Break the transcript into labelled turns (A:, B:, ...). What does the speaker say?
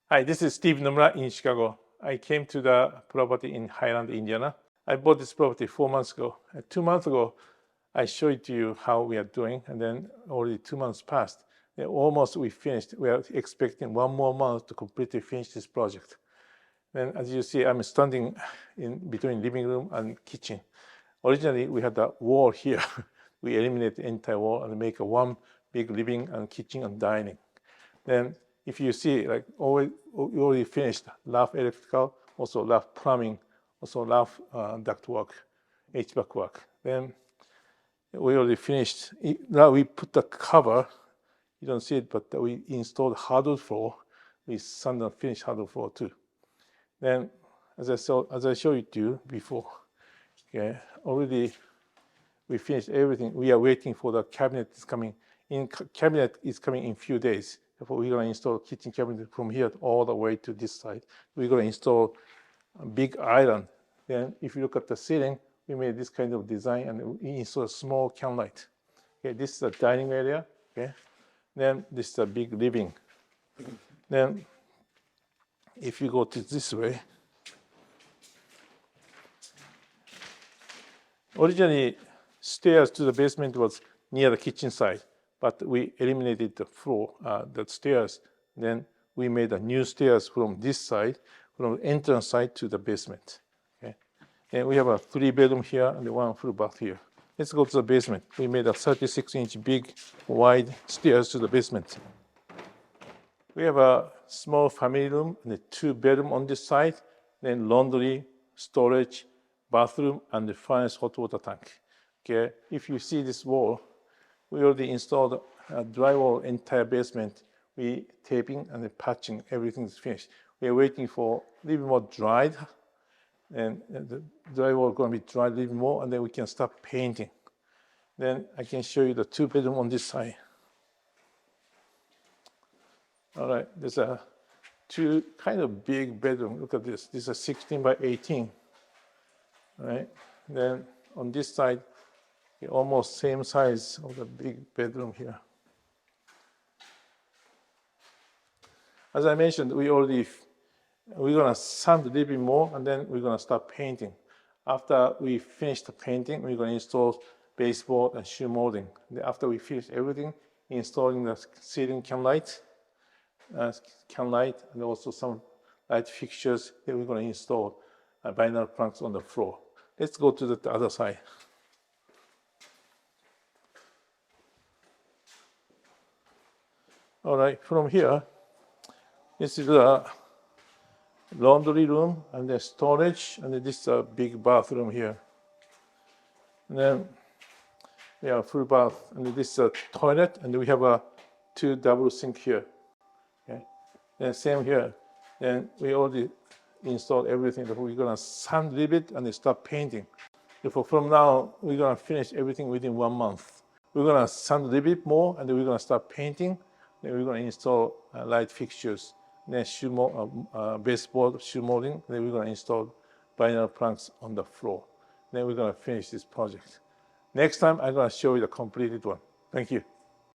A: Hi, this is Steve Nomura in Chicago. I came to the property in Highland, Indiana. I bought this property 4 months ago. 2 months ago, I showed to you how we are doing, and then already 2 months passed. Almost we finished. We are expecting 1 more month to completely finish this project. Then, as you see, I'm standing in between living room and kitchen. Originally, we had a wall here. We eliminated the entire wall and make a one big living and kitchen and dining. Then if you see, like we already finished rough electrical, also rough plumbing, also rough duct work, HVAC work. Then we already finished. Now we put the cover. You don't see it, but we installed hardwood floor. We sand and finished hardwood floor too. Then, as I showed you before, okay, already we finished everything. We are waiting for the cabinet is coming. Cabinet is coming in few days. Therefore, we're going to install kitchen cabinet from here all the way to this side. We're going to install a big island. Then, if you look at the ceiling, we made this kind of design and we installed a small can light. Okay, this is the dining area. Okay, then this is a big living. Then, if you go to this way, originally stairs to the basement was near the kitchen side, but we eliminated the floor, the stairs. Then we made a new stairs from this side, from the entrance side to the basement. Okay, and we have a 3-bedroom here and 1 full bath here. Let's go to the basement. We made a 36-inch big, wide stairs to the basement. We have a small family room and a 2-bedroom on this side, then laundry, storage, bathroom, and the furnace hot water tank. Okay, if you see this wall, we already installed a drywall entire basement. We taping and the patching, everything is finished. We are waiting for a little more dried, and the drywall is going to be dried a little more, and then we can start painting. Then I can show you the 2-bedroom on this side. All right, there's a 2 kind of big bedroom. Look at this. This is a 16 by 18. All right. Then on this side, almost same size of the big bedroom here. As I mentioned, we're gonna sand a little bit more, and then we're gonna start painting. After we finish the painting, we're gonna install baseboard and shoe molding. After we finish everything, installing the ceiling can light, and also some light fixtures. Then we're gonna install vinyl planks on the floor. Let's go to the other side. All right, from here, this is a laundry room and the storage, and this is a big bathroom here. And then we have a full bath, and this is a toilet, and we have a 2 double sink here. Okay, then same here. Then we already installed everything. We're gonna sand a little bit and start painting. Therefore, from now, we're gonna finish everything within 1 month. We're gonna sand a little bit more, and then we're gonna start painting. Then we're gonna install light fixtures. Then baseboard, shoe molding. Then we're gonna install vinyl planks on the floor. Then we're gonna finish this project. Next time, I'm gonna show you the completed one. Thank you.